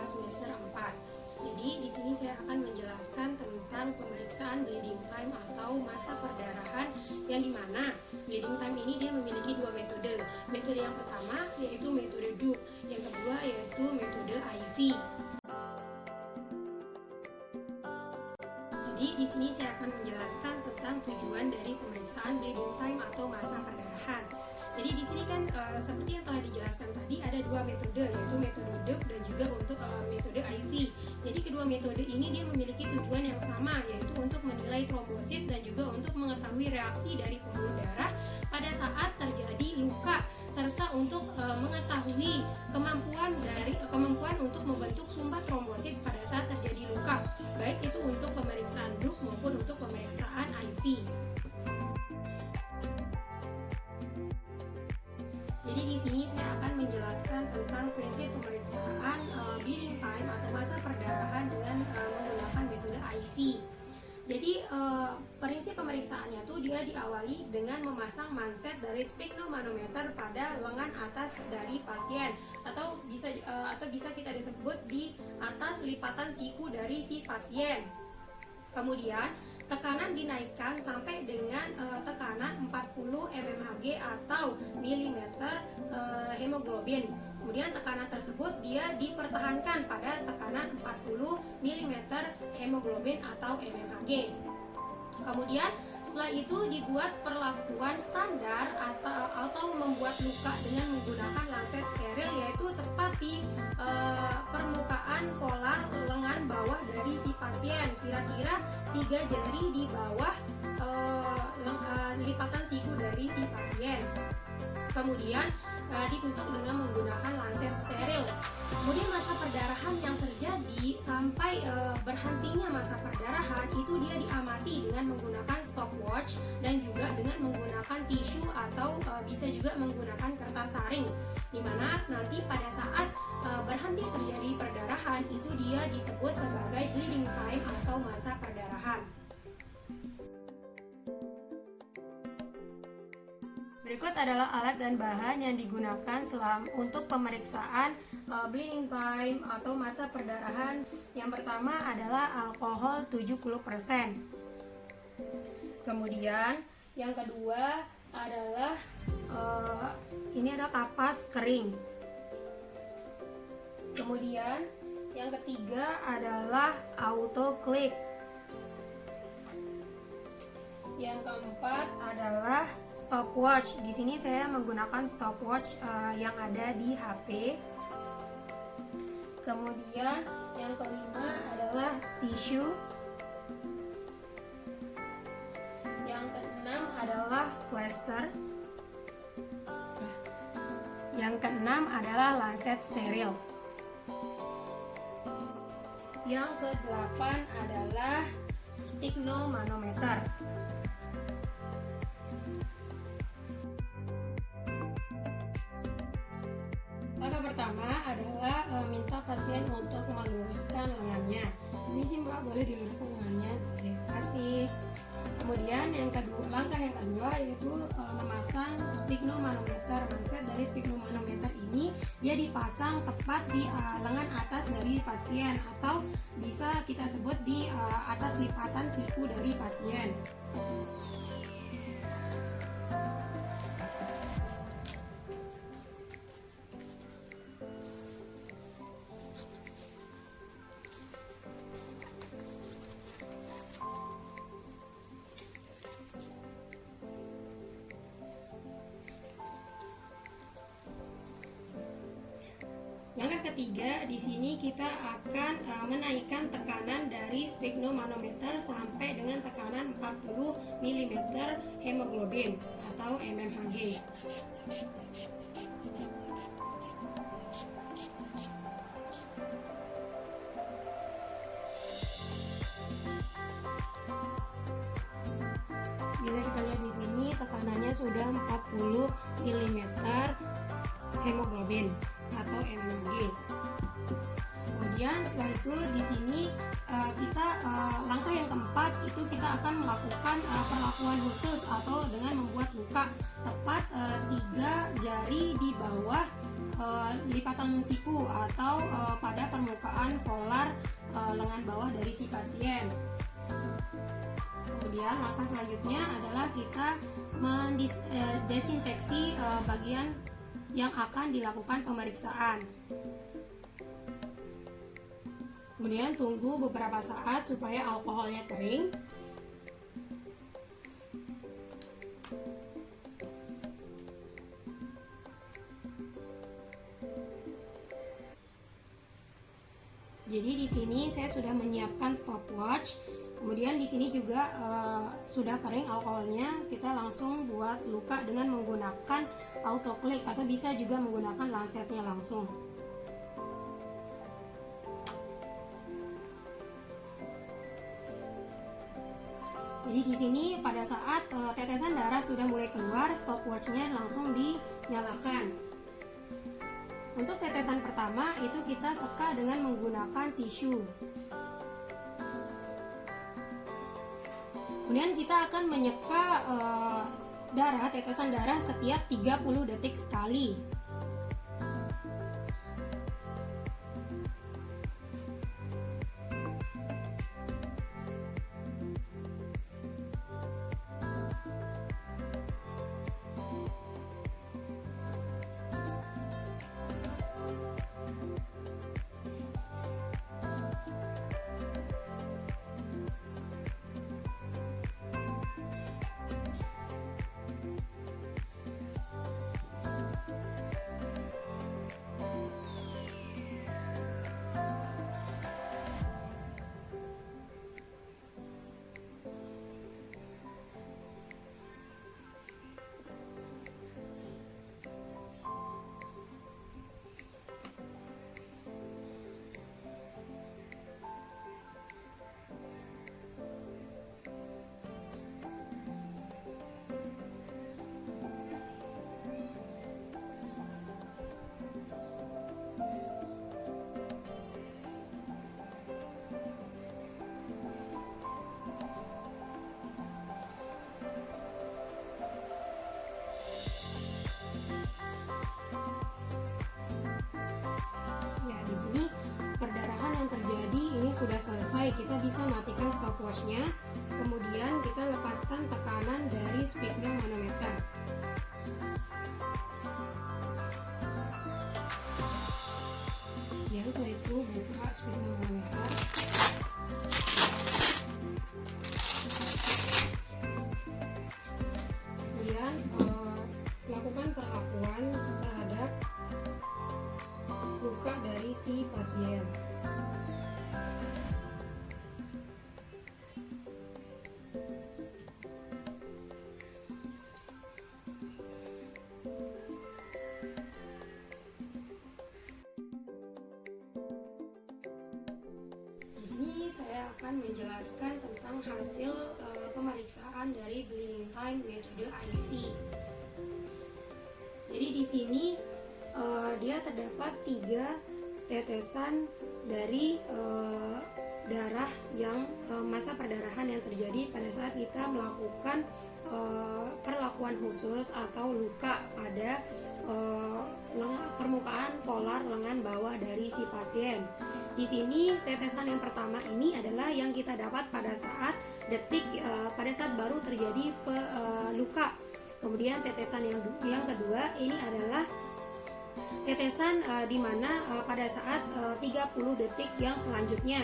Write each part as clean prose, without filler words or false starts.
semester 4. Jadi di sini saya akan menjelaskan tentang pemeriksaan bleeding time atau masa perdarahan, yang dimana bleeding time ini dia memiliki dua metode. Metode yang pertama yaitu metode DUC, yang kedua yaitu metode IV. Jadi di sini saya akan menjelaskan tentang tujuan dari pemeriksaan bleeding time atau masa perdarahan. Jadi di sini kan seperti yang telah dijelaskan tadi ada dua metode, yaitu metode DUC dan juga untuk metode IV. Jadi kedua metode ini dia memiliki tujuan yang sama, yaitu untuk menilai trombosit dan juga untuk mengetahui reaksi dari pembuluh darah pada saat terjadi luka, serta untuk mengetahui kemampuan untuk membentuk sumbat trombosit pada saat terjadi luka, baik itu untuk pemeriksaan DUC maupun untuk pemeriksaan IV. Jadi di sini saya akan menjelaskan tentang prinsip pemeriksaan bleeding time atau masa perdarahan dengan menggunakan metode IV. Jadi prinsip pemeriksaannya tuh dia diawali dengan memasang manset dari sphygmomanometer pada lengan atas dari pasien, atau bisa kita disebut di atas lipatan siku dari si pasien. Kemudian tekanan dinaikkan sampai dengan tekanan 40 mmHg atau milimeter hemoglobin. Kemudian tekanan tersebut dia dipertahankan pada tekanan 40 mm hemoglobin atau mmHg. Kemudian setelah itu dibuat perlakuan standar atau membuat luka dengan menggunakan lancet steril, yaitu tepat di permukaan volar lengan bawah dari si pasien, kira-kira 3 jari di bawah lipatan siku dari si pasien. Kemudian ditusuk dengan menggunakan lancet steril. Kemudian masa perdarahan yang terjadi sampai berhentinya masa perdarahan itu dia diamati dengan menggunakan stopwatch dan juga dengan menggunakan tisu atau bisa juga menggunakan kertas saring, dimana nanti pada saat berhenti terjadi perdarahan itu dia disebut sebagai bleeding time atau masa perdarahan. Berikut adalah alat dan bahan yang digunakan untuk pemeriksaan bleeding time atau masa perdarahan. Yang pertama adalah alkohol 70%. Kemudian yang kedua adalah ini ada kapas kering. Kemudian yang ketiga adalah autoclip. Yang keempat adalah stopwatch. Di sini saya menggunakan stopwatch yang ada di HP. Kemudian yang kelima adalah tisu. Yang keenam adalah plaster. Yang keenam adalah lancet steril. Yang kedelapan adalah sphygmomanometer. Langkah pertama adalah minta pasien untuk meluruskan lengannya. Ini sih Mbak, boleh diluruskan lengannya. Oke, kasih. Kemudian langkah yang kedua yaitu memasang sphygmomanometer. Manset dari sphygmomanometer ini dia dipasang tepat di lengan atas dari pasien, atau bisa kita sebut di atas lipatan siku dari pasien. Langkah ketiga, di sini kita akan menaikkan tekanan dari sphygmomanometer sampai dengan tekanan 40 mm hemoglobin atau mmHg. Bisa kita lihat di sini tekanannya sudah 40 mm hemoglobin atau mmHg. Kemudian setelah itu di sini langkah yang keempat itu kita akan melakukan perlakuan khusus atau dengan membuat luka tepat 3 jari di bawah lipatan siku atau pada permukaan permukaan volar lengan bawah dari si pasien. Kemudian langkah selanjutnya adalah kita mendesinfeksi bagian yang akan dilakukan pemeriksaan. Kemudian tunggu beberapa saat supaya alkoholnya kering. Jadi di sini saya sudah menyiapkan stopwatch. Kemudian di sini juga sudah kering alkoholnya. Kita langsung buat luka dengan menggunakan autoclave atau bisa juga menggunakan lansetnya langsung. Jadi di sini pada saat tetesan darah sudah mulai keluar, stopwatchnya langsung dinyalakan. Untuk tetesan pertama itu kita seka dengan menggunakan tisu. Kemudian kita akan menyeka tetesan darah setiap 30 detik sekali. Sini perdarahan yang terjadi ini sudah selesai, kita bisa matikan stopwatchnya. Kemudian kita lepaskan tekanan dari sphygmomanometer. Ya, setelah itu buka sphygmomanometer. Kemudian lakukan perlakuan terhadap luka dari si pasien. Di sini saya akan menjelaskan tentang hasil pemeriksaan dari bleeding time metode IV. Jadi di sini dia terdapat 3 tetesan dari darah yang masa perdarahan yang terjadi pada saat kita melakukan perlakuan khusus atau luka pada permukaan volar lengan bawah dari si pasien. Di sini tetesan yang pertama ini adalah yang kita dapat pada saat pada saat baru terjadi luka. Kemudian tetesan yang kedua ini adalah tetesan di mana pada saat 30 detik yang selanjutnya.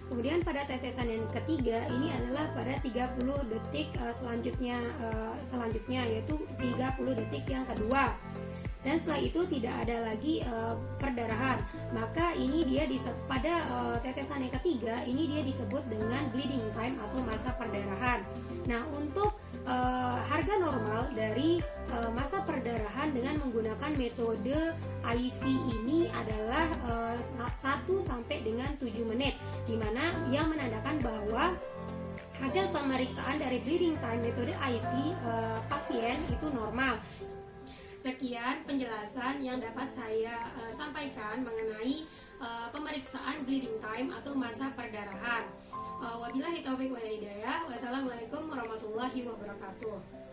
Kemudian pada tetesan yang ketiga ini adalah pada 30 detik selanjutnya yaitu 30 detik yang kedua. Dan setelah itu tidak ada lagi perdarahan. Maka ini dia pada tetesan yang ketiga ini dia disebut dengan bleeding time atau masa perdarahan. Nah, untuk harga normal dari masa perdarahan dengan menggunakan metode IV ini adalah 1 sampai dengan 7 menit, di mana yang menandakan bahwa hasil pemeriksaan dari bleeding time metode IV pasien itu normal. Sekian penjelasan yang dapat saya sampaikan mengenai pemeriksaan bleeding time atau masa perdarahan. Wabillahi taufiq wal hidayah. Wassalamualaikum warahmatullahi wabarakatuh.